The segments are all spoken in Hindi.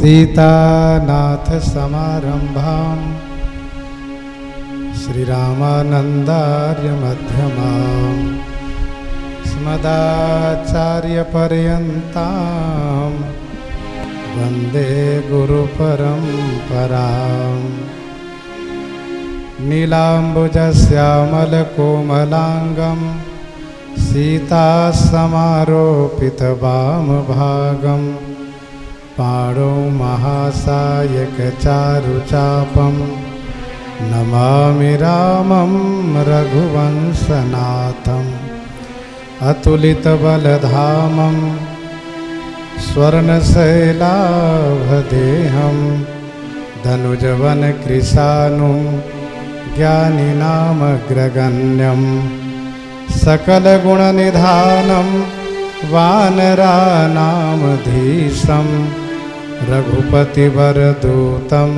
सीतानाथ समारंभां श्रीरामानंदार्य मध्यमाम् अस्मदाचार्यपर्यन्तां वन्दे गुरुपरम्पराम्। नीलाम्बुजश्यामलकोमलाङ्गं सीतासमारोपितवामभागं पाणौ महासायकचारुचापं नमामि रामं रघुवंशनाथम्। अतुलितबलधामं स्वर्णशैलाभदेहं धनुजवनकृशानुं ज्ञानिनामग्रगण्यं सकलगुणनिधानं वानराणामधीशं रघुपतिवरदूतं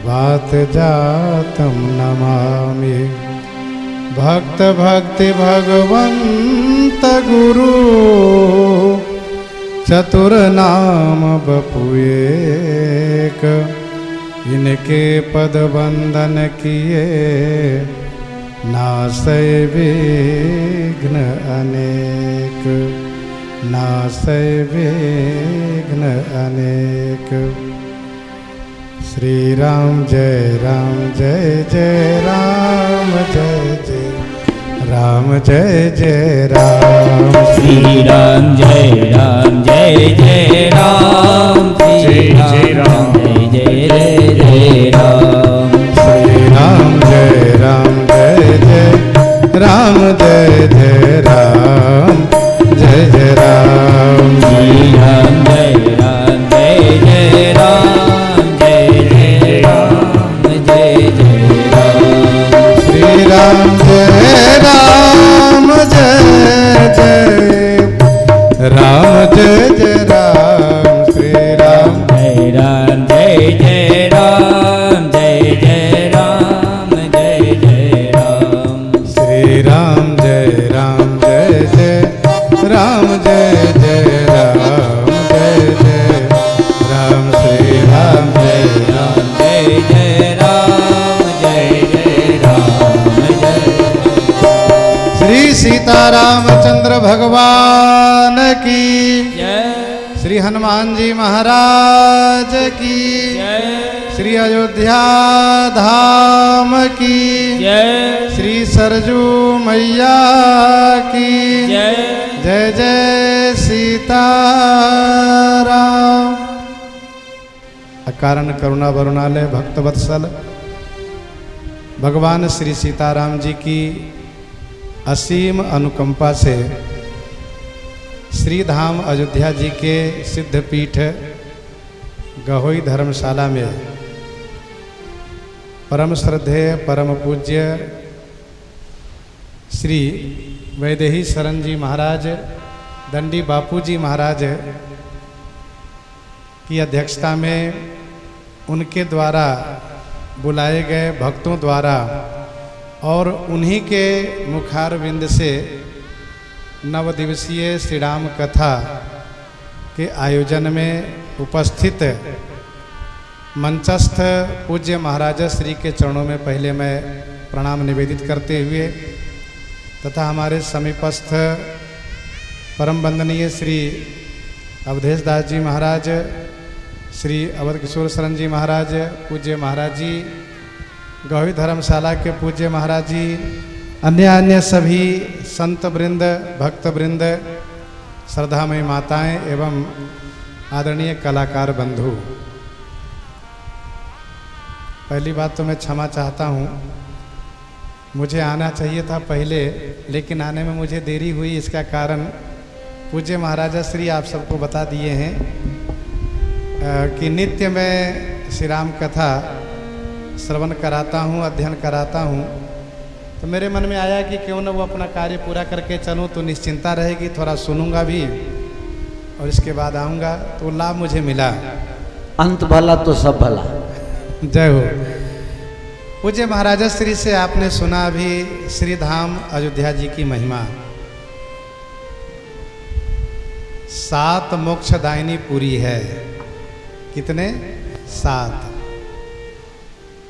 वातजातं नमामि। भक्त भक्ति भगवंत गुरु चतुर नाम बपुएक, इनके पद वंदन किए नासै विघ्न अनेक, नासै विघ्न अनेक। श्री राम जय जय राम जय जय राम जय जय राम। श्री राम जय जय राम जय जय राम जय जय राम। श्री राम जय जय राम जय जय राम जय जय राम। श्री राम जय जय राम जय जय राम जय जय राम। श्री राम जय जय राम जय जय राम। श्री राम जय जय राम जय जय राम जय जय राम। श्री राम जय जय राम जय जय राम जय जय राम। श्री राम जय जय राम जय जय राम जय। श्री सीतारामचंद्र भगवान की जय। श्री हनुमान जी महाराज की जय। श्री अयोध्या धाम की जय। श्री सरजू मैया की जय। जय जय सीताराम। अकारण करुणा वरुणालय भक्तवत्सल भगवान श्री सीताराम जी की असीम अनुकंपा से श्री धाम अयोध्या जी के सिद्धपीठ गहोई धर्मशाला में परम श्रद्धेय परम पूज्य श्री वैदेही शरण जी महाराज दंडी बापू जी महाराज की अध्यक्षता में उनके द्वारा बुलाए गए भक्तों द्वारा और उन्हीं के मुखारविंद से नवदिवसीय श्री राम कथा के आयोजन में उपस्थित मंचस्थ पूज्य महाराज श्री के चरणों में पहले मैं प्रणाम निवेदित करते हुए तथा हमारे समीपस्थ परम वंदनीय श्री अवधेश दास जी महाराज, श्री अवध किशोर शरण जी महाराज, पूज्य महाराज जी, गौवी धर्मशाला के पूज्य महाराज जी, अन्य सभी संत वृंद, भक्त वृंद, श्रद्धामयी माताएं एवं आदरणीय कलाकार बंधु, पहली बात तो मैं क्षमा चाहता हूँ, मुझे आना चाहिए था पहले लेकिन आने में मुझे देरी हुई। इसका कारण पूज्य महाराजा श्री आप सबको बता दिए हैं कि नित्य मैं श्री राम कथा श्रवण कराता हूँ, अध्ययन कराता हूँ। तो मेरे मन में आया कि क्यों न वो अपना कार्य पूरा करके चलूँ तो निश्चिंता रहेगी, थोड़ा सुनूंगा भी और इसके बाद आऊँगा, तो लाभ मुझे मिला। अंत भला तो सब भला। जय हो। पूज्य महाराजा श्री से आपने सुना अभी श्री धाम अयोध्या जी की महिमा। 7 मोक्षदायिनी पुरी है। कितने? 7।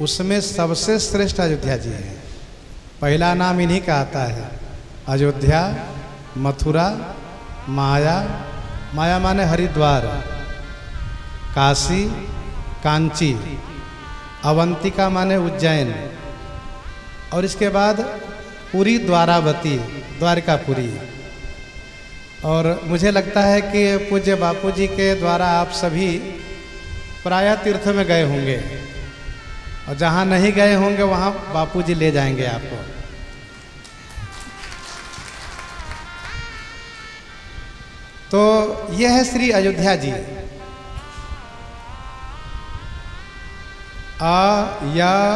उसमें सबसे श्रेष्ठ अयोध्या जी है। पहला नाम इन्हीं का आता है, अयोध्या, मथुरा, माया, माया माने हरिद्वार, काशी, कांची, अवंतिका माने उज्जैन, और इसके बाद पुरी, द्वारावती, द्वारकापुरी। और मुझे लगता है कि पूज्य बापू जी के द्वारा आप सभी प्रायः तीर्थ में गए होंगे, और जहाँ नहीं गए होंगे वहाँ बापू जी ले जाएंगे आपको। तो यह है श्री अयोध्या जी।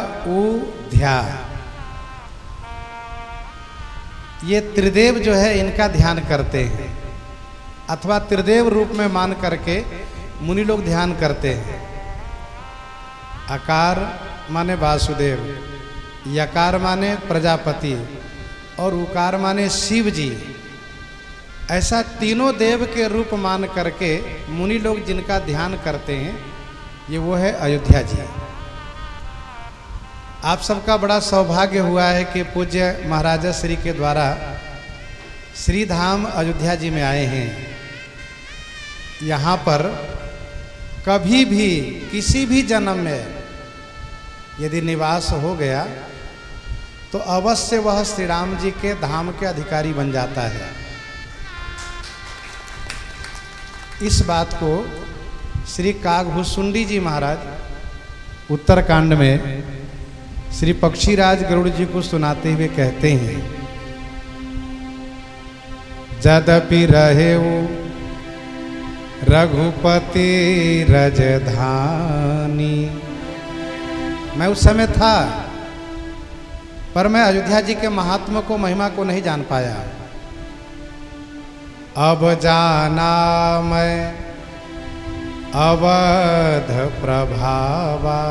अयोध्या, ये त्रिदेव जो है इनका ध्यान करते हैं, अथवा त्रिदेव रूप में मान करके मुनि लोग ध्यान करते हैं। आकार माने वासुदेव, यकार माने प्रजापति, और उकार माने शिव जी। ऐसा तीनों देव के रूप मान करके मुनि लोग जिनका ध्यान करते हैं, ये वो है अयोध्या जी। आप सबका बड़ा सौभाग्य हुआ है कि पूज्य महाराज श्री के द्वारा श्री धाम अयोध्या जी में आए हैं। यहाँ पर कभी भी किसी भी जन्म में यदि निवास हो गया तो अवश्य वह श्री राम जी के धाम के अधिकारी बन जाता है। इस बात को श्री कागभूषुंडी जी महाराज उत्तरकांड में श्री पक्षीराज गरुड़ जी को सुनाते हुए कहते हैं, यद्यपि रहे वो रघुपति रजधानी। मैं उस समय था, पर मैं अयोध्या जी के महात्मा को, महिमा को नहीं जान पाया। अब जाना मैं अवध प्रभावा।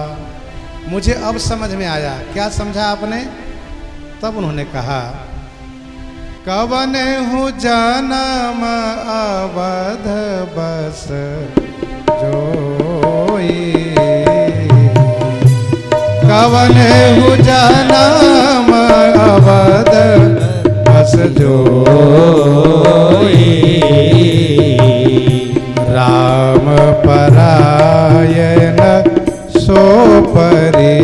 मुझे अब समझ में आया। क्या समझा आपने? तब उन्होंने कहा, कवन हूँ जन्म अवध बस जोई, कवन हूँ जन्म अवध बस जोई, राम परायण सो परि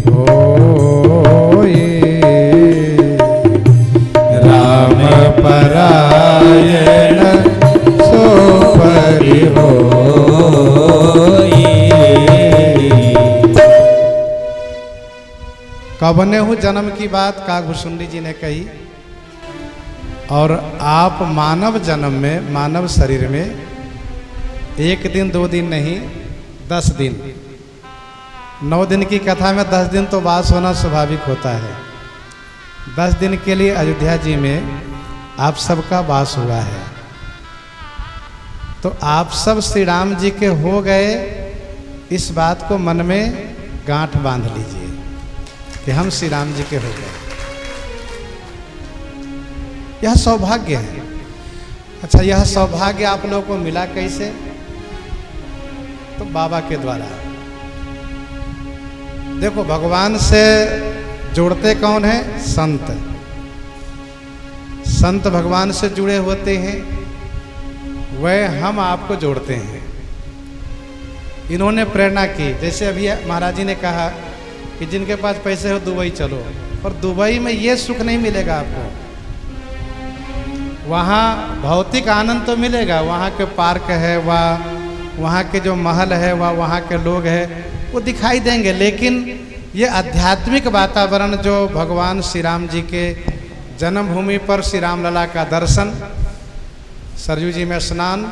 होई, राम परायण सो परि होई। कवने हूँ जन्म की बात कागभूषुंडी जी ने कही, और आप मानव जन्म में, मानव शरीर में 1 दिन 2 दिन नहीं 10 दिन, 9 दिन की कथा में 10 दिन तो वास होना स्वाभाविक होता है। 10 दिन के लिए अयोध्या जी में आप सबका वास हुआ है। तो आप सब श्री राम जी के हो गए, इस बात को मन में गांठ बांध लीजिए कि हम श्री राम जी के हो गए। यह सौभाग्य है। अच्छा, यह सौभाग्य आप लोगों को मिला कैसे? तो बाबा के द्वारा। देखो, भगवान से जोड़ते कौन है? संत। संत भगवान से जुड़े होते हैं, वह हम आपको जोड़ते हैं। इन्होंने प्रेरणा की, जैसे अभी महाराज जी ने कहा कि जिनके पास पैसे हो दुबई चलो, पर दुबई में ये सुख नहीं मिलेगा आपको। वहाँ भौतिक आनंद तो मिलेगा, वहाँ के पार्क है, वहाँ के जो महल है, वहाँ के लोग हैं, वो दिखाई देंगे, लेकिन ये आध्यात्मिक वातावरण जो भगवान श्री राम जी के जन्मभूमि पर श्री राम लला का दर्शन, सरजू जी में स्नान,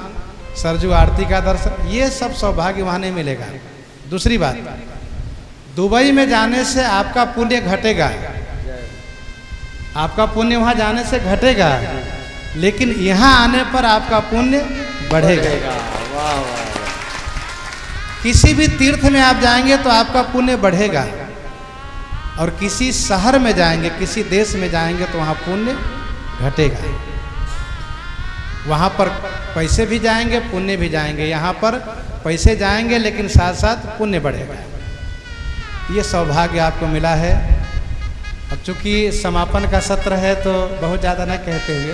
सरजू आरती का दर्शन, ये सब सौभाग्य वहाँ नहीं मिलेगा। दूसरी बात, दुबई में जाने से आपका पुण्य घटेगा, आपका पुण्य वहाँ जाने से घटेगा, लेकिन यहाँ आने पर आपका पुण्य बढ़ेगा। किसी भी तीर्थ में आप जाएंगे तो आपका पुण्य बढ़ेगा, और किसी शहर में जाएंगे, किसी देश में जाएंगे तो वहाँ पुण्य घटेगा। वहाँ पर पैसे भी जाएंगे, पुण्य भी जाएंगे। यहाँ पर पैसे जाएंगे लेकिन साथ साथ पुण्य बढ़ेगा। ये सौभाग्य आपको मिला है। अब चूँकि समापन का सत्र है तो बहुत ज़्यादा न कहते हुए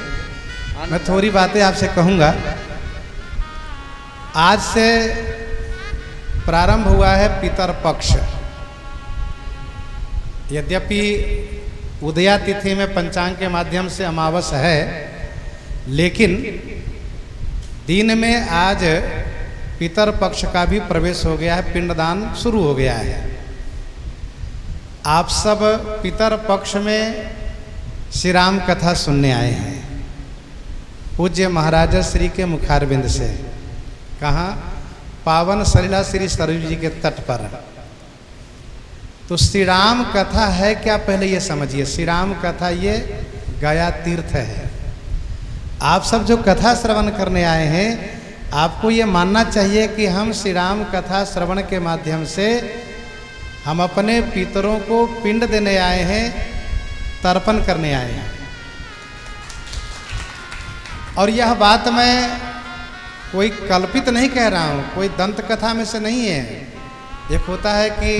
मैं थोड़ी बातें आपसे कहूँगा। आज से प्रारंभ हुआ है पितर पक्ष। यद्यपि उदया तिथि में पंचांग के माध्यम से अमावस है, लेकिन दिन में आज पितर पक्ष का भी प्रवेश हो गया है, पिंडदान शुरू हो गया है। आप सब पितर पक्ष में श्री राम कथा सुनने आए हैं पूज्य महाराज श्री के मुखारविंद से। कहाँ? पावन सलिला श्री सरयू जी के तट पर। तो श्री राम कथा है क्या, पहले ये समझिए। श्री राम कथा ये गया तीर्थ है। आप सब जो कथा श्रवण करने आए हैं, आपको ये मानना चाहिए कि हम श्री राम कथा श्रवण के माध्यम से हम अपने पितरों को पिंड देने आए हैं, तर्पण करने आए हैं। और यह बात मैं कोई कल्पित नहीं कह रहा हूँ, कोई दंत कथा में से नहीं है। एक होता है कि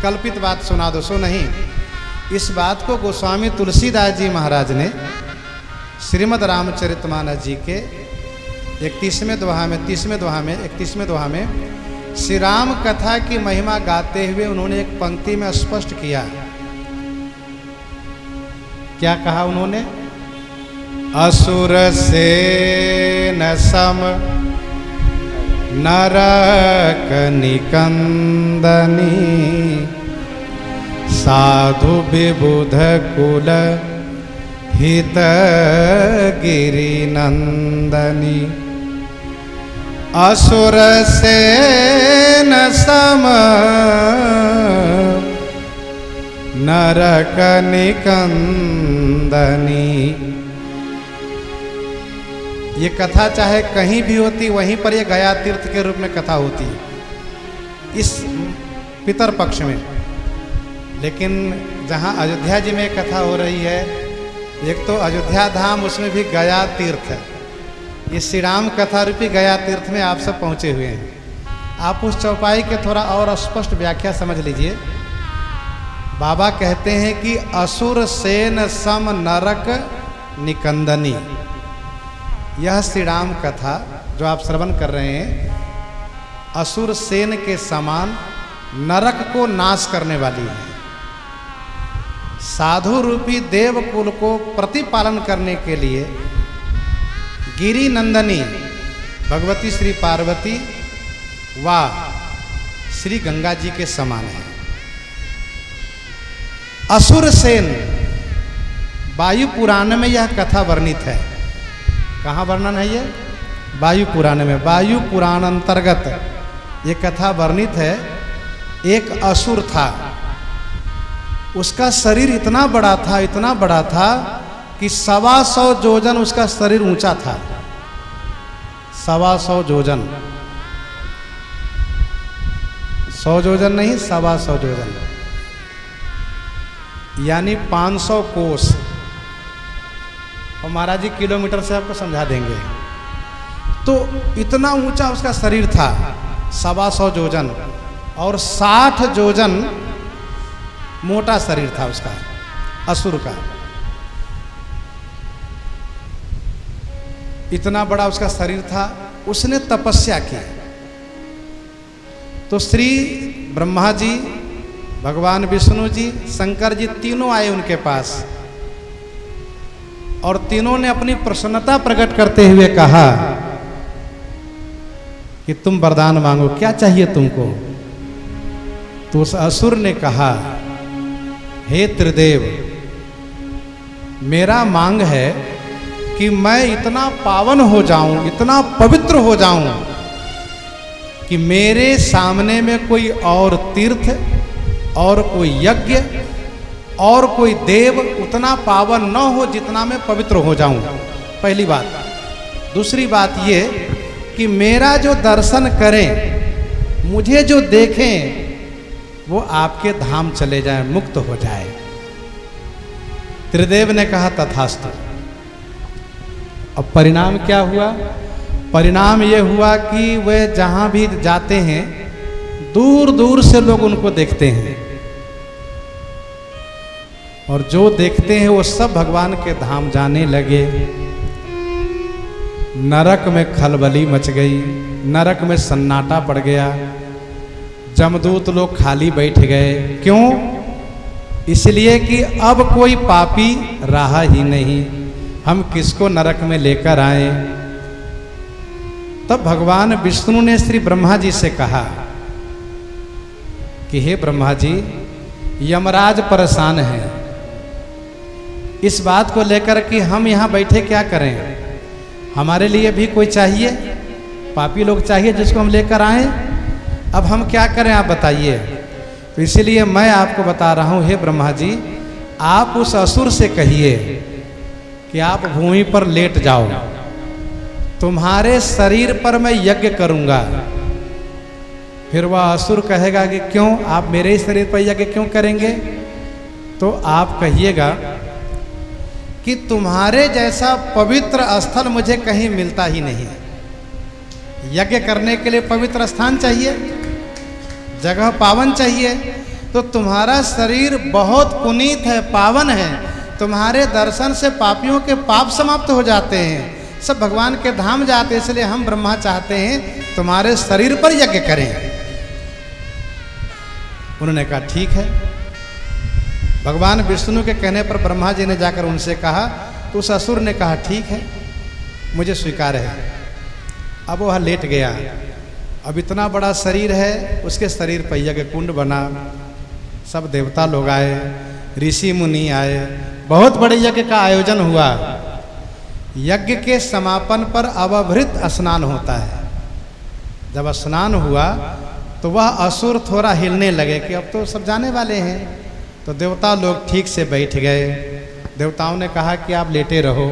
कल्पित बात सुना दो, सो नहीं। इस बात को गोस्वामी तुलसीदास जी महाराज ने श्रीमद् रामचरितमानस जी के 31वें दोहा में 31वें दोहा में श्री राम कथा की महिमा गाते हुए उन्होंने एक पंक्ति में स्पष्ट किया। क्या कहा उन्होंने? असुर सेन सम नरक निकंदनी साधु विबुध कुल हित गिरि नंदनी। असुर सेन सम नरक निकंदनी। ये कथा चाहे कहीं भी होती, वहीं पर ये गया तीर्थ के रूप में कथा होती इस पितर पक्ष में। लेकिन जहाँ अयोध्या जी में कथा हो रही है, एक तो अयोध्या धाम, उसमें भी गया तीर्थ है। ये श्री राम कथा रूपी गया तीर्थ में आप सब पहुँचे हुए हैं। आप उस चौपाई के थोड़ा और स्पष्ट व्याख्या समझ लीजिए। बाबा कहते हैं कि असुर सेन सम नरक निकंदनी। यह श्री राम कथा जो आप श्रवण कर रहे हैं, असुर सेन के समान नरक को नाश करने वाली है। साधु रूपी देव कुल को प्रतिपालन करने के लिए गिरि नंदनी भगवती श्री पार्वती व श्री गंगा जी के समान है। असुर सेन, वायु पुराण में यह कथा वर्णित है। कहाँ वर्णन है ये? वायु पुराण में। वायु पुराण अंतर्गत ये कथा वर्णित है। एक असुर था, उसका शरीर इतना बड़ा था कि 125 योजन उसका शरीर ऊंचा था। 125 योजन, 100 योजन नहीं, 125 योजन, यानी 500 कोस। और महाराज जी किलोमीटर से आपको समझा देंगे। तो इतना ऊंचा उसका शरीर था, 125 योजन, और 60 योजन मोटा शरीर था उसका, असुर का। इतना बड़ा उसका शरीर था। उसने तपस्या की। तो श्री ब्रह्मा जी, भगवान विष्णु जी, शंकर जी तीनों आए उनके पास, और तीनों ने अपनी प्रसन्नता प्रकट करते हुए कहा कि तुम वरदान मांगो, क्या चाहिए तुमको? तो उस असुर ने कहा, हे त्रिदेव, मेरा मांग है कि मैं इतना पावन हो जाऊं, इतना पवित्र हो जाऊं कि मेरे सामने में कोई और तीर्थ और कोई यज्ञ और कोई देव उतना पावन न हो जितना मैं पवित्र हो जाऊं। पहली बात। दूसरी बात ये कि मेरा जो दर्शन करें, मुझे जो देखें, वो आपके धाम चले जाए, मुक्त हो जाए। त्रिदेव ने कहा तथास्तु। अब परिणाम क्या हुआ? परिणाम ये हुआ कि वे जहाँ भी जाते हैं दूर दूर से लोग उनको देखते हैं, और जो देखते हैं वो सब भगवान के धाम जाने लगे। नरक में खलबली मच गई, नरक में सन्नाटा पड़ गया, जमदूत लोग खाली बैठ गए। क्यों? इसलिए कि अब कोई पापी रहा ही नहीं, हम किसको नरक में लेकर आए। तब भगवान विष्णु ने श्री ब्रह्मा जी से कहा कि हे ब्रह्मा जी, यमराज परेशान है इस बात को लेकर कि हम यहाँ बैठे क्या करें, हमारे लिए भी कोई चाहिए, पापी लोग चाहिए जिसको हम लेकर आए। अब हम क्या करें आप बताइए। तो इसीलिए मैं आपको बता रहा हूँ, हे ब्रह्मा जी, आप उस असुर से कहिए कि आप भूमि पर लेट जाओ, तुम्हारे शरीर पर मैं यज्ञ करूँगा। फिर वह असुर कहेगा कि क्यों, आप मेरे ही शरीर पर यज्ञ क्यों करेंगे? तो आप कहिएगा कि तुम्हारे जैसा पवित्र स्थल मुझे कहीं मिलता ही नहीं। यज्ञ करने के लिए पवित्र स्थान चाहिए, जगह पावन चाहिए। तो तुम्हारा शरीर बहुत पुनीत है, पावन है, तुम्हारे दर्शन से पापियों के पाप समाप्त हो जाते हैं, सब भगवान के धाम जाते हैं। इसलिए हम ब्रह्मा चाहते हैं तुम्हारे शरीर पर यज्ञ करें। उन्होंने कहा ठीक है। भगवान विष्णु के कहने पर ब्रह्मा जी ने जाकर उनसे कहा, तो उस असुर ने कहा ठीक है, मुझे स्वीकार है। अब वह लेट गया। अब इतना बड़ा शरीर है, उसके शरीर पर यज्ञ कुंड बना, सब देवता लोग आए, ऋषि मुनि आए, बहुत बड़े यज्ञ का आयोजन हुआ। यज्ञ के समापन पर अवभृत स्नान होता है। जब स्नान हुआ तो वह असुर थोड़ा हिलने लगे कि अब तो सब जाने वाले हैं। तो देवता लोग ठीक से बैठ गए। देवताओं ने कहा कि आप लेटे रहो।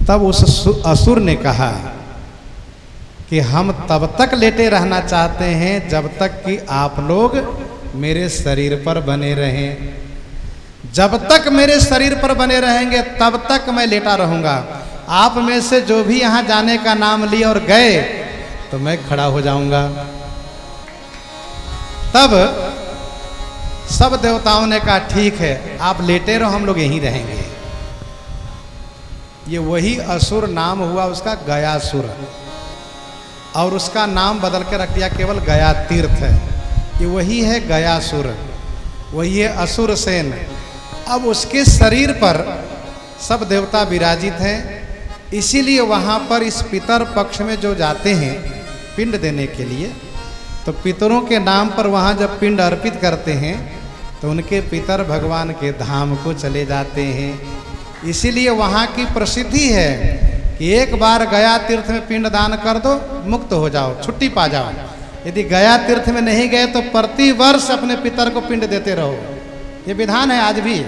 तब उस असुर ने कहा कि हम तब तक लेटे रहना चाहते हैं जब तक कि आप लोग मेरे शरीर पर बने रहें। जब तक मेरे शरीर पर बने रहेंगे तब तक मैं लेटा रहूंगा। आप में से जो भी यहाँ जाने का नाम लिए और गए तो मैं खड़ा हो जाऊंगा। तब सब देवताओं ने कहा ठीक है, आप लेटे रहो, हम लोग यहीं रहेंगे। ये वही असुर नाम हुआ उसका गयासुर, और उसका नाम बदल के रख दिया केवल गया तीर्थ है। ये वही है गयासुर, वही है असुर सेन। अब उसके शरीर पर सब देवता विराजित हैं। इसीलिए वहाँ पर इस पितर पक्ष में जो जाते हैं पिंड देने के लिए, तो पितरों के नाम पर वहाँ जब पिंड अर्पित करते हैं तो उनके पितर भगवान के धाम को चले जाते हैं। इसीलिए वहाँ की प्रसिद्धि है कि एक बार गया तीर्थ में पिंड दान कर दो, मुक्त हो जाओ, छुट्टी पा जाओ। यदि गया तीर्थ में नहीं गए तो प्रति वर्ष अपने पितर को पिंड देते रहो। ये विधान है आज भी।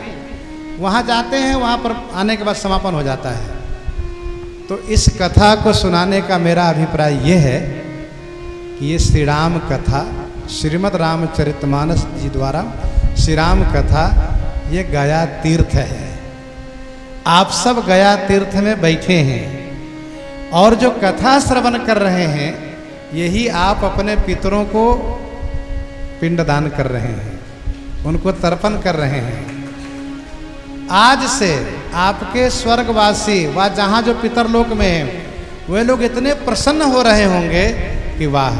वहाँ जाते हैं, वहाँ पर आने के बाद समापन हो जाता है। तो इस कथा को सुनाने का मेरा अभिप्राय ये है कि ये श्री राम कथा, श्रीमद् रामचरितमानस जी द्वारा श्री राम कथा, ये गया तीर्थ है। आप सब गया तीर्थ में बैठे हैं और जो कथा श्रवण कर रहे हैं, यही आप अपने पितरों को पिंडदान कर रहे हैं, उनको तर्पण कर रहे हैं। आज से आपके स्वर्गवासी व जहाँ जो पितरलोक में हैं, वे लोग इतने प्रसन्न हो रहे होंगे कि वाह,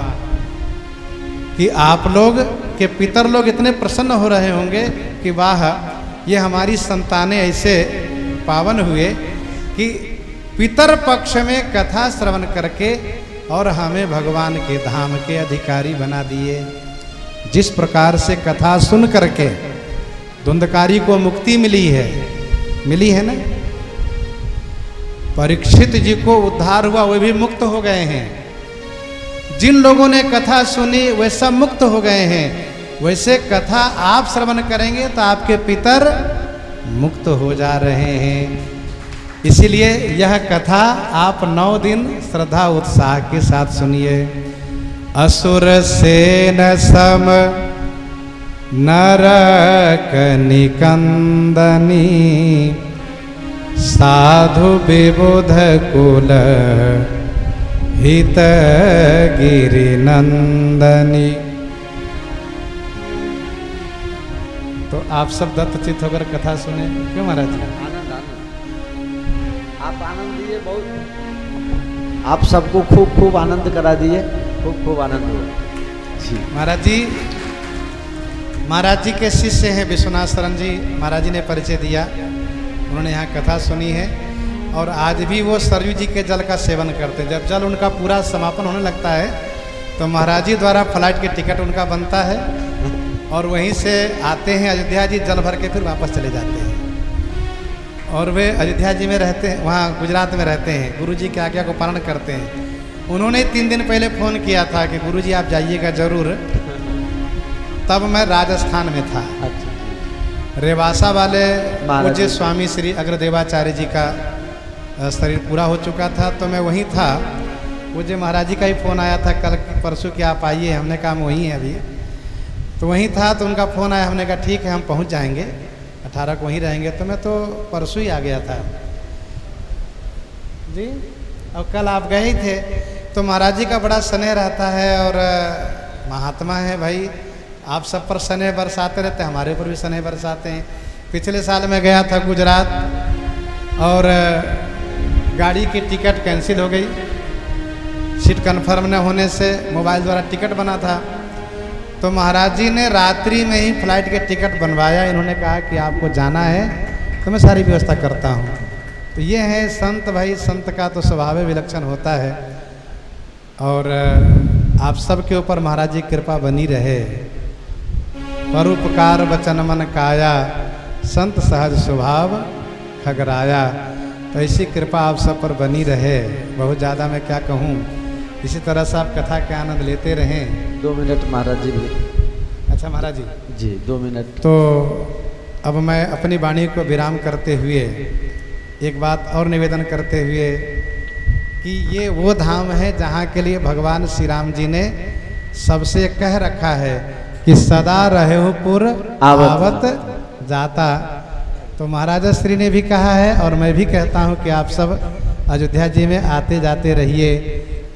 कि आप लोग के पितर लोग इतने प्रसन्न हो रहे होंगे कि वाह, ये हमारी संतानें ऐसे पावन हुए कि पितर पक्ष में कथा श्रवण करके और हमें भगवान के धाम के अधिकारी बना दिए। जिस प्रकार से कथा सुन करके धुंधकारी को मुक्ति मिली है ना, परीक्षित जी को उद्धार हुआ, वे भी मुक्त हो गए हैं। जिन लोगों ने कथा सुनी वे सब मुक्त हो गए हैं। वैसे कथा आप श्रवण करेंगे तो आपके पितर मुक्त हो जा रहे हैं। इसीलिए यह कथा आप 9 दिन श्रद्धा उत्साह के साथ सुनिए। असुर सेन सम नरक निकंदनी साधु विबुध कुल हित गिरि नंदनी। तो आप सब दत्तचित्त होकर कथा सुने। क्यों महाराज जी? आनंद आनंद, आप आनंद दिए बहुत, आप सबको खूब खूब आनंद करा दिए, खूब खूब आनंद हुआ जी। महाराज जी के शिष्य हैं विश्वनाथ शरण जी। महाराज जी ने परिचय दिया, उन्होंने यहाँ कथा सुनी है और आज भी वो सरयू जी के जल का सेवन करते हैं। जब जल उनका पूरा समापन होने लगता है तो महाराज जी द्वारा फ्लाइट की टिकट उनका बनता है और वहीं से आते हैं अयोध्या जी, जल भर के फिर वापस चले जाते हैं। और वे अयोध्या जी में रहते हैं, वहाँ गुजरात में रहते हैं, गुरु जी की आज्ञा को पालन करते हैं। उन्होंने 3 दिन पहले फ़ोन किया था कि गुरु जी आप जाइएगा ज़रूर। तब मैं राजस्थान में था। अच्छा। रेवासा वाले महाराज पूज्य जी। स्वामी श्री अग्रदेवाचार्य जी का शरीर पूरा हो चुका था, तो मैं वहीं था। पूज्य महाराज जी का ही फ़ोन आया था कल परसों कि आप आइए। हमने कहा हम वहीं हैं अभी, तो वहीं था। तो उनका फ़ोन आया, हमने कहा ठीक है हम पहुंच जाएंगे, 18 को वहीं रहेंगे। तो मैं तो परसों ही आ गया था जी। और कल आप गए ही थे। तो महाराज जी का बड़ा स्नेह रहता है और महात्मा है भाई। आप सब पर स्नेह बरसाते रहते हैं, हमारे ऊपर भी स्नेह बरसाते हैं। पिछले साल मैं गया था गुजरात और गाड़ी की टिकट कैंसिल हो गई, सीट कन्फर्म न होने से। मोबाइल द्वारा टिकट बना था, तो महाराज जी ने रात्रि में ही फ्लाइट के टिकट बनवाया। इन्होंने कहा कि आपको जाना है तो मैं सारी व्यवस्था करता हूँ। तो ये है संत भाई, संत का तो स्वभाव विलक्षण होता है। और आप सबके ऊपर महाराज जी की कृपा बनी रहे। परोपकार वचन मन काया, संत सहज स्वभाव खगराया। तो ऐसी कृपा आप सब पर बनी रहे। बहुत ज़्यादा मैं क्या कहूँ, इसी तरह से आप कथा के आनंद लेते रहें। 2 मिनट महाराज जी भी। अच्छा महाराज जी जी 2 मिनट। तो अब मैं अपनी वाणी को विराम करते हुए एक बात और निवेदन करते हुए कि ये वो धाम है जहाँ के लिए भगवान श्री राम जी ने सबसे कह रखा है कि सदा रहे हो पुर आवत जाता। तो महाराजा श्री ने भी कहा है और मैं भी कहता हूँ कि आप सब अयोध्या जी में आते जाते रहिए।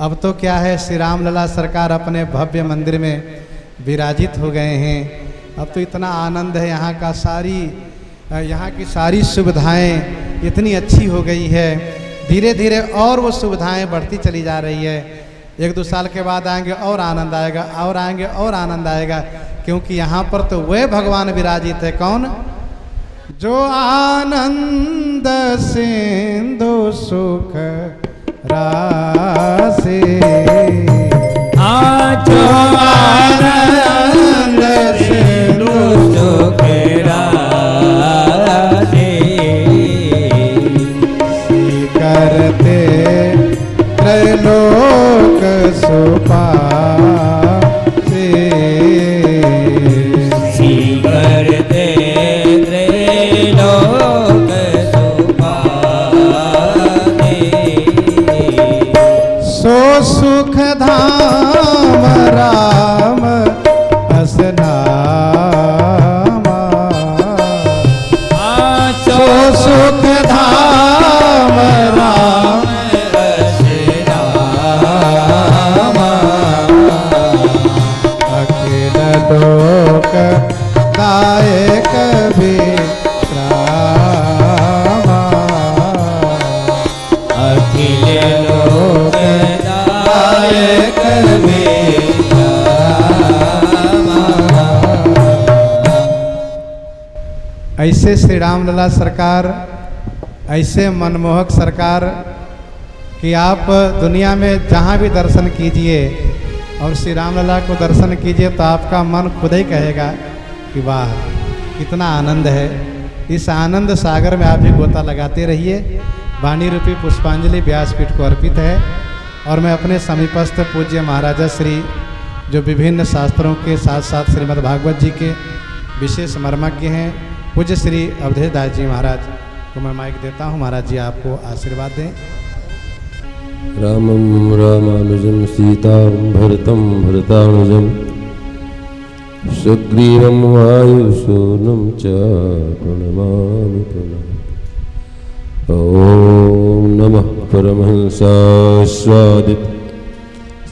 अब तो क्या है, श्री राम लला सरकार अपने भव्य मंदिर में विराजित हो गए हैं। अब तो इतना आनंद है, यहाँ की सारी सुविधाएं इतनी अच्छी हो गई है। धीरे धीरे और वो सुविधाएं बढ़ती चली जा रही है। 1-2 साल के बाद आएंगे और आनंद आएगा, और आएंगे और आनंद आएगा। क्योंकि यहाँ पर तो वह भगवान विराजित है। कौन? जो आनंद सिंधु सुख रासे। जो आनंद सिंधु सुख रासे। करते त्रैलोक सुपासे। करते त्रैलोक सुपासे। सो सुख धाम राम असनामा। सो सुख धाम राम अखिल लोक दायक विश्रामा। अखिल लोक दायक ऐसे श्री राम लला सरकार, ऐसे मनमोहक सरकार कि आप दुनिया में जहाँ भी दर्शन कीजिए और श्री राम लला को दर्शन कीजिए तो आपका मन खुद ही कहेगा कि वाह कितना आनंद है। इस आनंद सागर में आप भी गोता लगाते रहिए। वाणी रूपी पुष्पांजलि व्यासपीठ को अर्पित है। और मैं अपने समीपस्थ पूज्य महाराजा श्री जो विभिन्न शास्त्रों के साथ साथ श्रीमद् भागवत जी के विशेष मर्मज्ञ हैं, पूज्य श्री अवधेश दास जी महाराज को मैं माइक देता हूँ। महाराज जी आपको आशीर्वाद दें। रामं रामानुजं सीतां भरतं भरतानुजं सुग्रीवं वायुसूनं च प्रणमामि पुनः। ॐ नमः परमहंसास्वादित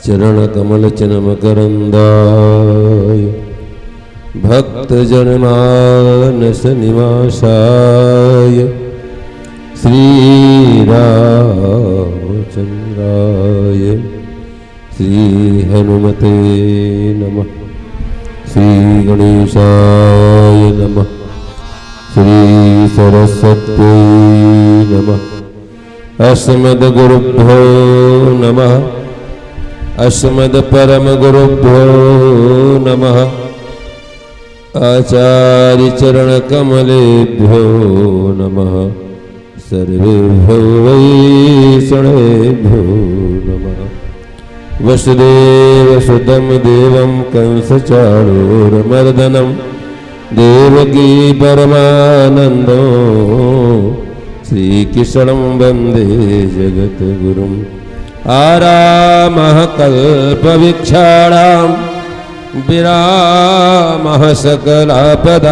चरणकमलचनमकरन्दाय भक्तजनमानसनिवासाय श्रीरामचन्द्राय श्रीहनुमते नमः। श्रीगणेशाय नमः। श्रीसरस्वत्यै नमः। अस्मद्गुरुभ्यो नमः। अस्मद्परमगुरुभ्यो नमः। आचार्यचरणकमलेभ्यो नमः। सर्वेभ्यो वैष्णवेभ्यो नमः। वसुदेवसुतं देवं कंसचाणूरमर्दनं देवकी परमानन्दो श्रीकृष्णं वन्दे जगद्गुरुम्। आरामः कल्पवृक्षाणां विरामः सकलापदाम्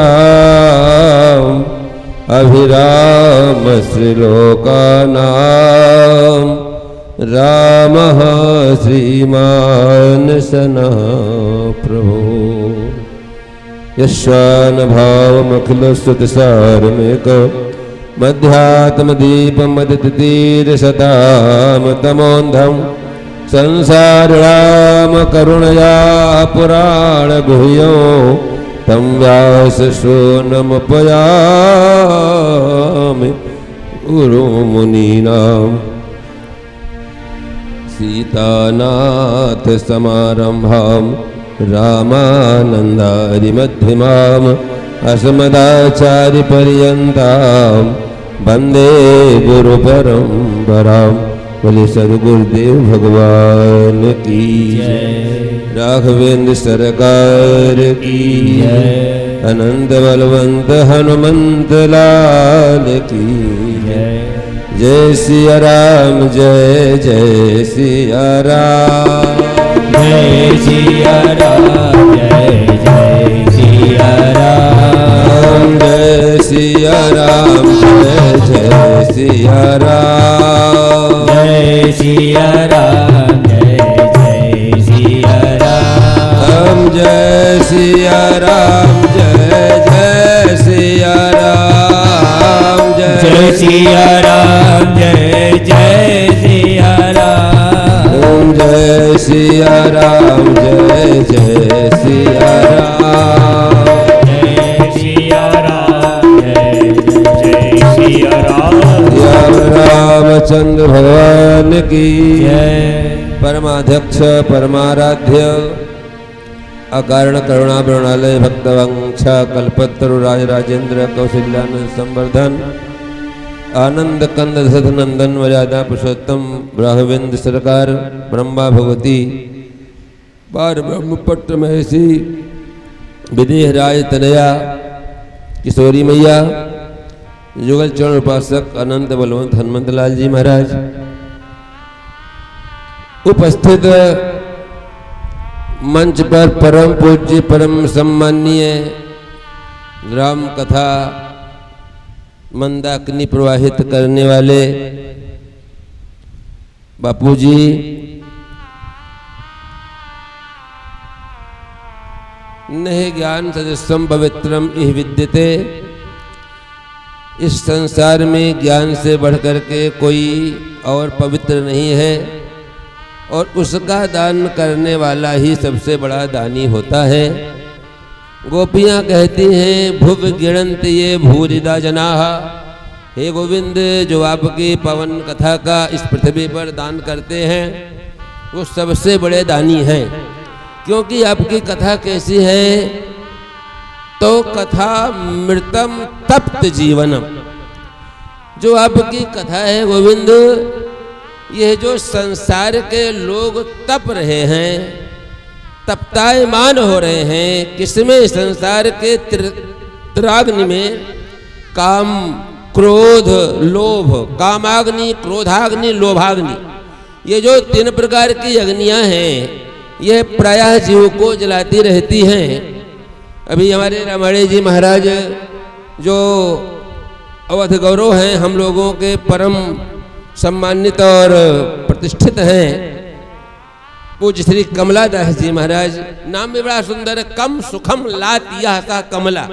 अभिरामश्रीलोकानां रामः श्रीमान् सनः प्रभो। यस्वानुभावमखिलस्तुतिसारमेक मध्यात्मदीपमदितितीरशतां तमोन्धं संसाररामकरुणया पुराणगुह्यो तं व्यासशून्यमुपयामि गुरुमुनीनां। सीतानाथसमारम्भां रामानन्दादिमध्यमाम् अस्मदाचार्यपर्यन्तां वन्दे गुरुपरम्परां। बोले सद्गुरुदेव भगवान की जय। राघवेंद्र सरकार की जय। अनंत बलवंत हनुमंत लाल की जय। जय सिया राम जय जय सिया राम। जय सिया राम जय जय सिया राम। जय सिया राम जय जय सिया राम। जय सिया राम जय जय सिया राम। जय सिया राम जय जय सिया राम। जय सिया राम जय जय सिया राम। जय सिया राम जय जय सिया राम। जय सिया राम जय जय सिया राम। रामचंद्र भगवान की जय। परमाध्यक्ष परमाराध्य अकारण करुणा प्रणालय भक्तवंक्षा कल्पतरु राज राजेंद्र कौशल्यानंद संवर्धन आनंद कंद सतनंदन मर्यादा पुरुषोत्तम राघवेंद्र सरकार ब्रह्मा भगवती बार ब्रह्मपट्ट महेशी विदेह राज तनया किशोरी मैया युगल चरण उपासक अनंत बलवंत हनुमंत लाल जी महाराज, उपस्थित मंच पर परम पूज्य परम सम्माननीय राम कथा मंदाकिनी प्रवाहित करने वाले बापूजी, नहे ज्ञान सदस्यम पवित्रम इह विद्यते। इस संसार में ज्ञान से बढ़कर के कोई और पवित्र नहीं है और उसका दान करने वाला ही सबसे बड़ा दानी होता है। गोपियाँ कहती हैं भुव गिणंत ये भूरिदा जनाः। हे गोविंद, जो आपकी पवन कथा का इस पृथ्वी पर दान करते हैं वो सबसे बड़े दानी हैं। क्योंकि आपकी कथा कैसी है तो कथा मृतम तप्त जीवनम। जो आपकी कथा है गोविंद, यह जो संसार के लोग तप रहे हैं, तप्तायमान हो रहे हैं, किसमें? संसार के त्राग्नि में काम क्रोध लोभ, कामाग्नि क्रोधाग्नि लोभाग्नि, ये जो 3 प्रकार की अग्नियां हैं यह प्रायः जीव को जलाती रहती हैं। अभी हमारे रामाणे जी महाराज जो अवध गौरव हैं, हम लोगों के परम सम्मानित और प्रतिष्ठित हैं पूज्य श्री कमला दास जी महाराज। नाम भी बड़ा सुंदर है, कम सुखम लात यह सा कमला,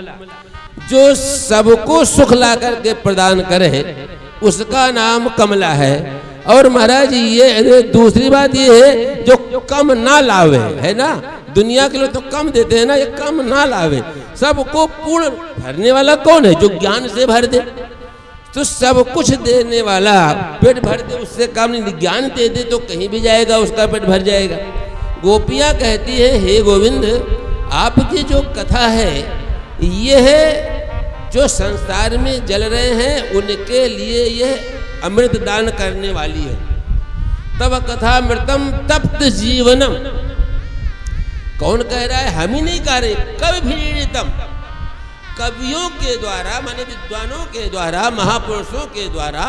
जो सबको सुख ला करके प्रदान करे उसका नाम कमला है। और महाराज ये दूसरी बात ये है जो कम ना लावे, है ना, दुनिया के लोग तो कम देते हैं ना, ये कम ना लावे, सबको पूर्ण भरने वाला कौन है? जो ज्ञान से भर दे, तो सब कुछ देने वाला पेट भर दे, उससे काम नहीं। ज्ञान दे दे तो कहीं भी जाएगा, उसका पेट भर जाएगा। गोपियाँ कहती है, हे गोविंद, आपकी जो कथा है ये है जो संसार में जल रहे हैं उनके लिए यह अमृत दान करने वाली है। तब कथा मृतम तप्त जीवनम, कौन कह रहा है? हम ही नहीं कह रहे, कविभिरीडितम, कवियों के द्वारा, माने विद्वानों के द्वारा, महापुरुषों के द्वारा,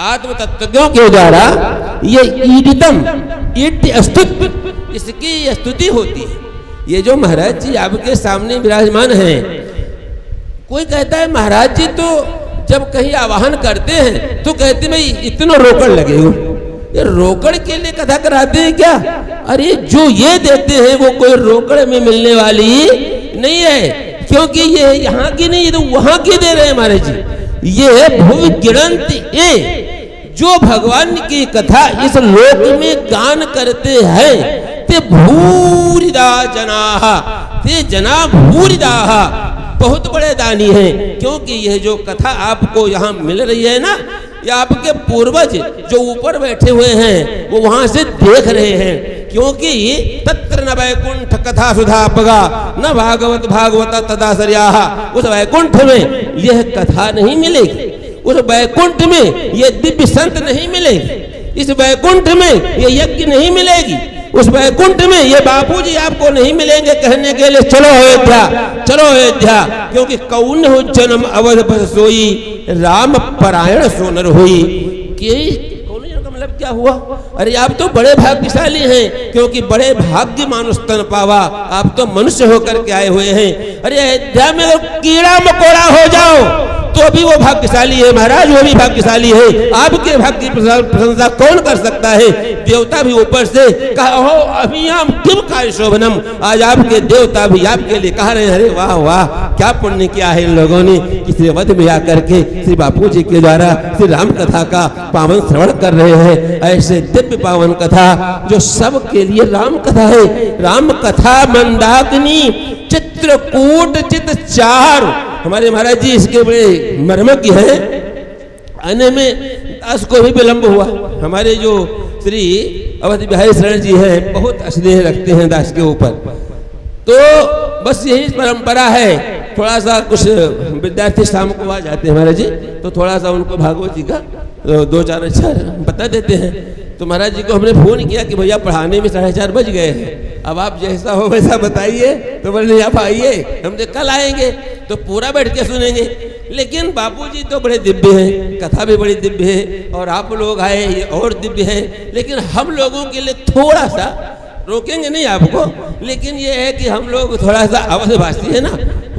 आत्म तत्वज्ञों के द्वारा ये ईडितम, ईट स्तुति, इसकी स्तुति होती है। ये जो महाराज जी आपके सामने विराजमान हैं, कोई कहता है महाराज जी तो जब कहीं आवाहन करते हैं तो कहते भाई इतना रोकड़ लगे हो, ये रोकड़ के लिए कथा कराते हैं क्या? अरे जो ये देते हैं वो कोई रोकड़ में मिलने वाली नहीं है, क्योंकि ये यहाँ की नहीं, ये तो वहां की दे रहे हैं महाराज जी। ये भुवि गिणंति, ये जो भगवान की कथा इस लोक में गान करते हैं, ते भूरिदा जनाः, ते जना भूरिदाः, बहुत बड़े दानी हैं। क्योंकि यह जो कथा आपको यहाँ मिल रही है ना, ये आपके पूर्वज जो ऊपर बैठे हुए हैं वो वहां से देख रहे हैं। क्योंकि तत्र न वैकुंठ कथा सुधापगा न भागवत भागवत तदासर्याः, उस वैकुंठ में यह कथा नहीं मिलेगी, उस वैकुंठ में ये दिव्य संत नहीं मिलेगी, इस वैकुंठ में ये यज्ञ नहीं मिलेगी, उस वैकुंठ में ये बापूजी आपको नहीं मिलेंगे कहने के लिए चलो अयोध्या, चलो अयोध्या। क्योंकि कौन हो जन्म अवध बस सोई, राम परायण सोनर हुई। का मतलब क्या हुआ? अरे आप तो बड़े भाग्यशाली हैं, क्योंकि बड़े भाग्य मानुष तन पावा, आप तो मनुष्य होकर के आए हुए हैं। अरे अयोध्या में अगर कीड़ा मकोड़ा हो जाओ तो भी वो भाग्यशाली है महाराज, वो भी भाग्यशाली है। आपके भाग्य की प्रशंसा कौन कर सकता है? देवता भी ऊपर से कहो अभियाम किम काय शोभनम, आज आपके देवता भी आपके लिए कह रहे हैं अरे वाह वाह क्या पुण्य किया है इन लोगों ने, किसी वध में आकर के श्री बापू जी के द्वारा श्री राम कथा का पावन श्रवण कर रहे हैं। ऐसे दिव्य पावन कथा जो सबके लिए राम कथा है। राम कथा मंदाकिनी चित्रकूट चित चार, हमारे महाराज जी इसके बड़े मर्मज्ञ हैं। आने में दास को भी विलंब हुआ। हमारे जो श्री अवध बिहारी शरण जी हैं बहुत स्नेह रखते हैं दास के ऊपर, तो बस यही परंपरा है। थोड़ा सा कुछ विद्यार्थी शाम को आ जाते हैं महाराज जी, तो थोड़ा सा उनको भागवत जी का 2-4 अक्षर बता देते हैं। तो महाराज जी को हमने फोन किया कि भैया पढ़ाने में 4:30 बज गए हैं, अब आप जैसा हो वैसा बताइए। तो बोले आप आइए, हम कल आएंगे तो पूरा बैठ के सुनेंगे। लेकिन बापूजी तो बड़े दिव्य हैं, कथा भी बड़ी दिव्य है, और आप लोग आए ये और दिव्य है। लेकिन हम लोगों के लिए थोड़ा सा रोकेंगे नहीं आपको, लेकिन ये है कि हम लोग थोड़ा सा अवधवासी है ना,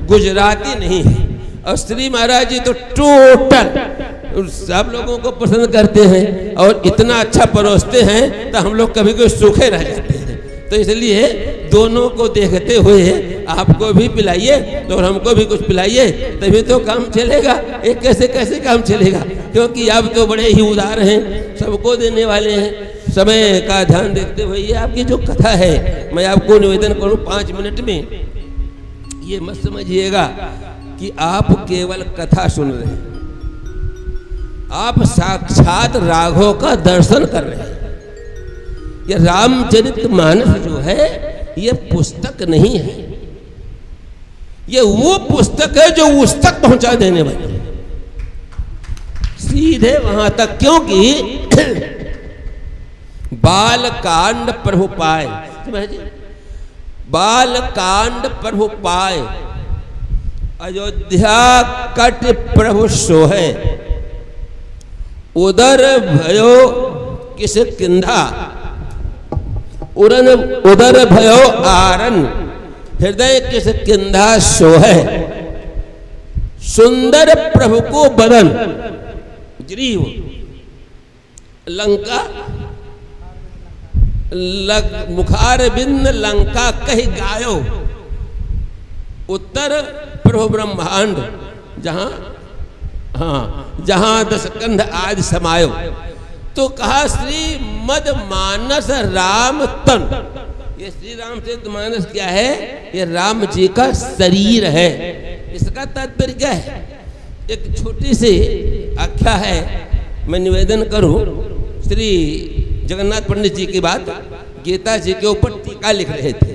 गुजराती नहीं है। और श्री महाराज जी तो टोटल सब लोगों को पसंद करते हैं और इतना अच्छा परोसते हैं तो हम लोग कभी कोई सूखे रह जाते हैं। तो इसलिए दोनों को देखते हुए आपको भी पिलाइए और हमको भी कुछ पिलाइए, तभी तो काम चलेगा। एक कैसे कैसे काम चलेगा, क्योंकि आप तो बड़े ही उदार हैं, सबको देने वाले हैं। समय का ध्यान देखते हुए ये आपकी जो कथा है, मैं आपको निवेदन करूं 5 मिनट में, ये मत समझिएगा कि आप केवल कथा सुन रहे हैं, आप साक्षात राघव का दर्शन कर रहे हैं। ये रामचरितमानस जो है ये पुस्तक नहीं है, ये वो पुस्तक है जो उस तक पहुंचा देने वाली है, सीधे वहां तक। क्योंकि बाल कांड प्रभु पाए, बाल कांड प्रभु पाए, अयोध्या कट प्रभु सोहे, उदर भयो किस किंधा, उदर भयो आरन, हृदय किस किंधा सोहे। सुंदर प्रभु को बदन ग्रीव लंका मुखार बिंद लंका कही गायो उत्तर प्रभु ब्रह्मांड जहां जहां दस कंध आज समायो। तो कहा श्री मद मानस राम तन। ये श्री रामचरित मानस क्या है? ये राम जी का शरीर है। इसका तात्पर्य क्या है? एक छोटी सी आख्या है, मैं निवेदन करूं। श्री जगन्नाथ पंडित जी की बात, गीता जी के ऊपर टीका लिख रहे थे।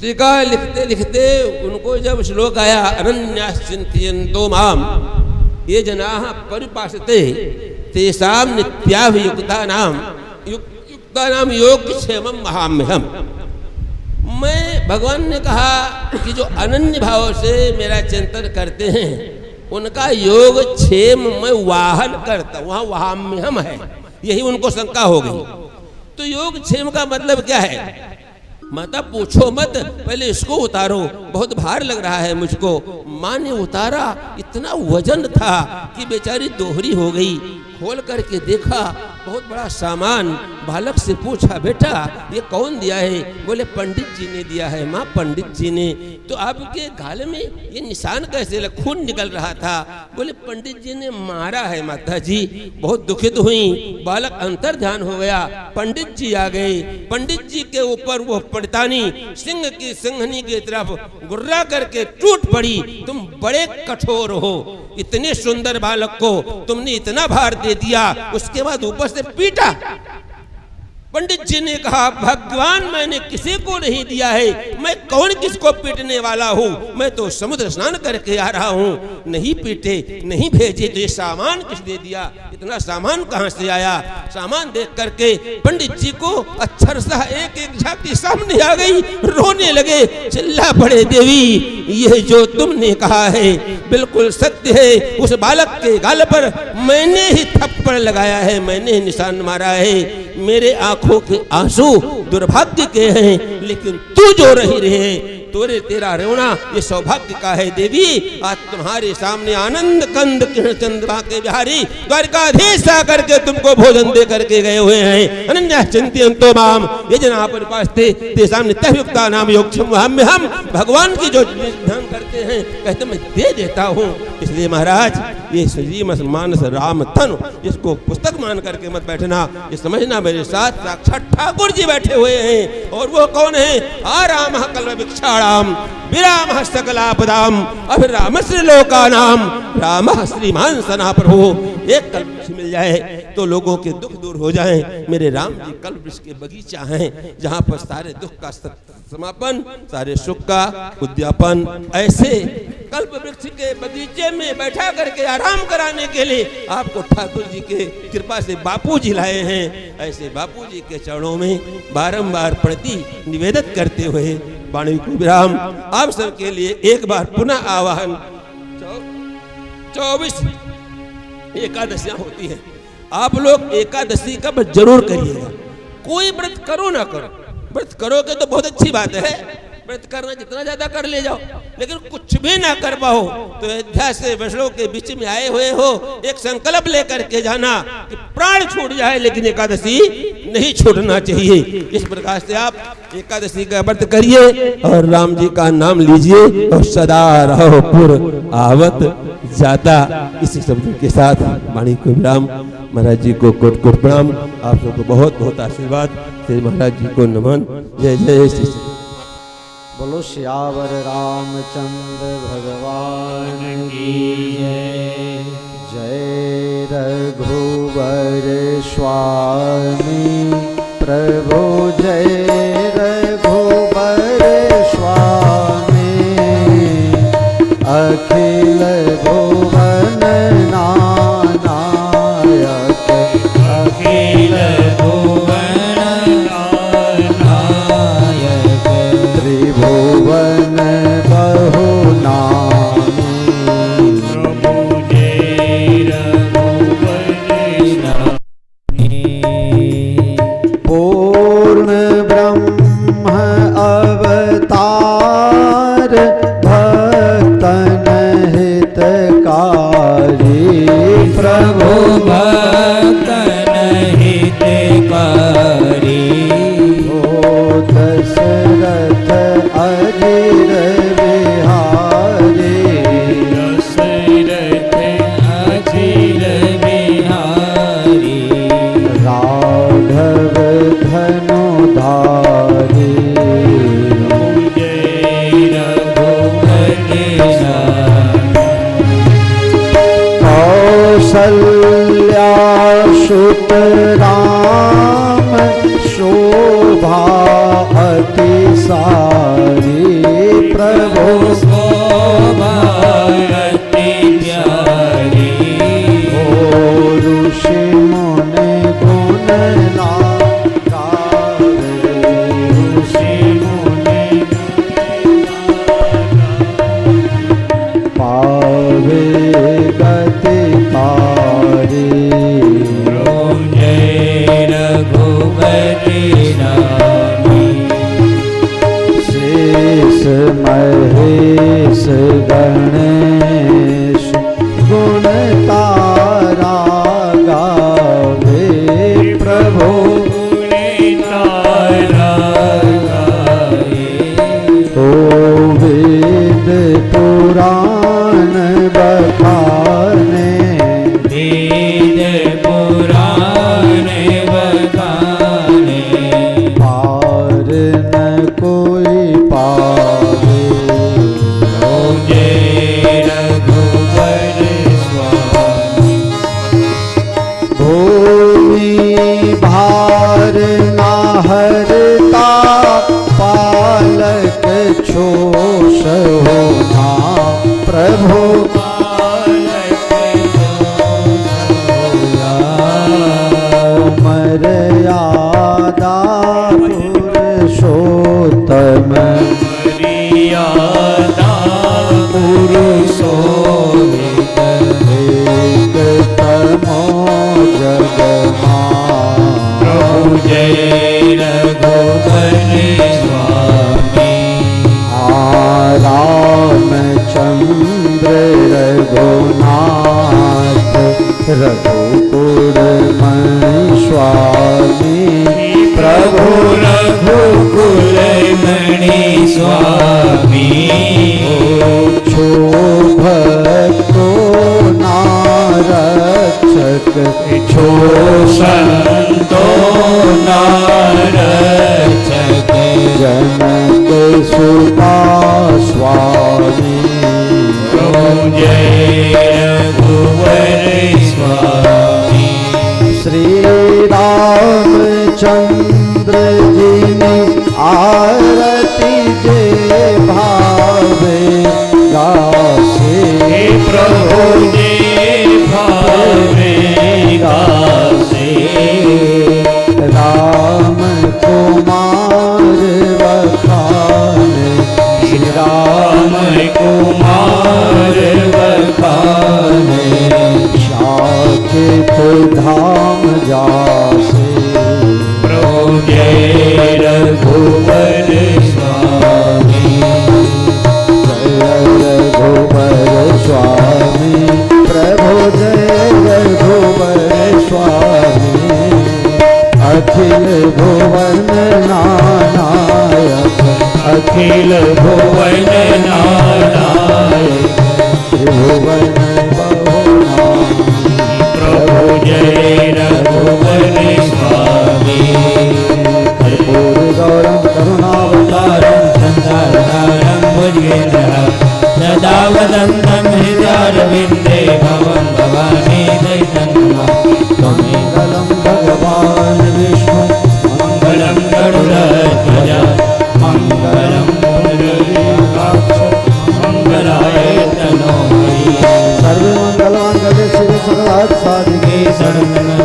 टीका लिखते लिखते उनको जब श्लोक आया, अनन्याश्चिन्तयन्तो माम ये जनाः परिपासते तेषां नित्याभियुक्तानां युक्तानां योगक्षेमं महाम्यहम्। मैं भगवान ने कहा कि जो अनन्य भाव से मेरा चिंतन करते हैं उनका योग क्षेम मैं वाहन करता हूँ। वहाँ वाहम्यहम है, यही उनको शंका हो गई। तो योग क्षेम का मतलब क्या है? माता पूछो मत, पहले इसको उतारो, बहुत भार लग रहा है मुझको। माँ ने उतारा, इतना वजन था कि बेचारी दोहरी हो गई। खोल करके देखा, बहुत बड़ा सामान। बालक से पूछा, बेटा ये कौन दिया है? बोले पंडित जी ने दिया है। माँ पंडित जी ने? तो आपके गाल में ये निशान कैसे लगा? खून निकल रहा था। बोले पंडित जी ने मारा है माता जी। बहुत दुखित हुई। बालक अंतर ध्यान हो गया। पंडित जी आ गए। पंडित जी के ऊपर वो पंडितानी सिंह की सिंहनी की तरफ गुर्रा करके टूट पड़ी। तुम बड़े कठोर हो, इतने सुंदर बालक को तुमने इतना भार दे दिया। उसके बाद ऊपर से पीटा। पंडित जी ने कहा, भगवान मैंने किसी को नहीं दिया है, मैं कौन किसको पीटने वाला हूँ? मैं तो समुद्र स्नान करके आ रहा हूँ। नहीं पीटे, नहीं भेजे, तो ये सामान किसने दिया? इतना सामान कहाँ से आया? सामान देख करके पंडित जी को अक्षरशः एक एक झांकी सामने आ गई। रोने लगे, चिल्ला पड़े, देवी ये जो तुमने कहा है बिल्कुल सत्य है। उस बालक के गाल पर मैंने ही थप्पड़ लगाया है, मैंने ही निशान मारा है। मेरे आंखों के आंसू दुर्भाग्य के हैं, लेकिन तू जो रही रहे, तेरा रोना ये सौभाग्य का है। देवी आज तुम्हारे सामने आनंद कंद कृष्ण चंद्र के बिहारी द्वारकाधीश आकर के तुमको भोजन दे करके गए हुए हैं। अनन्या चिंतयन्तो माम ये जना परिपासते तेषां नित्याभियुक्तानां योगक्षेमं हम। भगवान की जो ध्यान करते हैं कहते मैं दे देता हूँ। इसलिए महाराज ये श्री मानस राम तन, इसको पुस्तक मान करके मत बैठना। ये समझना मेरे साथ साक्षात ठाकुर जी बैठे हुए हैं। और वो कौन है? आराम कल्पवृक्षाणाम विराम सकलापदाम अभिराम श्रीलोकानाम राम श्रीमान सना प्रभु। एक कल्प मिल जाए तो लोगों के दुख दूर हो जाएं। मेरे राम जी कल्प वृक्ष के बगीचा हैं, जहाँ पर सारे दुख का समापन, सारे सुख का उद्यापन। ऐसे कल्प वृक्ष के बगीचे में बैठा करके आराम कराने के लिए आपको ठाकुर जी के कृपा से बापू जी लाए हैं। ऐसे बापू जी के चरणों में बारंबार प्रति निवेदित करते हुए वाणी को विराम। आप सबके लिए एक बार पुनः आह्वान। 24 एकादशियां होती है, आप लोग एकादशी का व्रत जरूर करिएगा। कोई व्रत करो ना करो, व्रत करोगे तो बहुत अच्छी बात है। व्रत करना जितना ज्यादा कर ले जाओ, लेकिन कुछ भी ना कर पाओ तो अयोध्या से वैष्णव के बीच में आए हुए हो, एक संकल्प लेकर के जाना कि प्राण छूट जाए लेकिन एकादशी नहीं छूटना चाहिए। इस प्रकार से आप एकादशी का व्रत करिए और राम जी का नाम लीजिए और सदा रहो पुर आवत जाता। इसी शब्द के साथ वाणी को विराम। महाराज जी को कोट कोट प्रणाम। आप सबको बहुत बहुत आशीर्वाद। श्री महाराज जी को नमन। जय जय श्री। बोलो सियावर रामचंद्र भगवान की जय। जय रघुवर स्वामी प्रभु जय रघुवर स्वामी। अखिल भुवन नायक अखिल भुवन नायक त्रिभुवन बहु नामी। प्रभु जय रघुवर स्वामी। पूर्ण ब्रह्म अवतार भक्तन प्रभु भक्तन हितकारी। ओ दशरथ अजीर बिहारी। दशरथ अजीर बिहारी। राघव धनुधारी। जय रघुपति कौसल्या सुत राम शोभा अति सारी। प्रभु शोभा अति प्यारी। ओ ऋषि मुनि गुण गावे। ऋषि मुनि पावे गति तारी। ओम जय रघुपति नामी। शेष महेश गणेश गुण तारा गावे। प्रभु तारा गाए। ओ वेद पुराण बखाने। वेद पुराण बखाने। पार न कोई पावे। ओम जय रघुपति स्वामी। भूमि भार ना हरता पालक छोष होना। प्रभु मर्यादा पुरुषोत्तम। मर्यादा पुरुषोत्तम। एक तमो जगमान। प्रभु जय रघुपति स्वामी। रामचंद्र रघुनाथ रघुकुल मणि स्वामी। प्रभु रघुकुल मणि स्वामी। भक्तो नारक्षक छो संतो नारक्षक। जनक सुता स्वामी। ओम जय रघुपति स्वामी। श्री रामचंद्र जी ने आरती जे भावे गासे। प्रभु जे भावे गासे। राम कुमार बखाने। श्री राम कुमार बखाने। शाकित धाम जासे। प्रभु जय रघुपति स्वामी। जय रघुबर स्वामी। प्रभु जय रघुबर स्वामी। अखिल भुवन नायक। अखिल भुवन नारायण। त्रिभुवन बहुनाम। प्रभु जय रघुपति स्वामी। कर्पूर गौरम करुणावतारम। संसारसारं भुजगेन्द्रं सदा वदन्तं हृदयारविन्दे भवं भवानी दैतन्वा। मंगलम भगवान विष्णु। मङ्गलं गरुडध्वज मङ्गलं पुण्डरीकाक्ष मङ्गलाय तनोहरि। सर्वमंगलमांगल्ये शिवे सर्वार्थ साधिके शरणं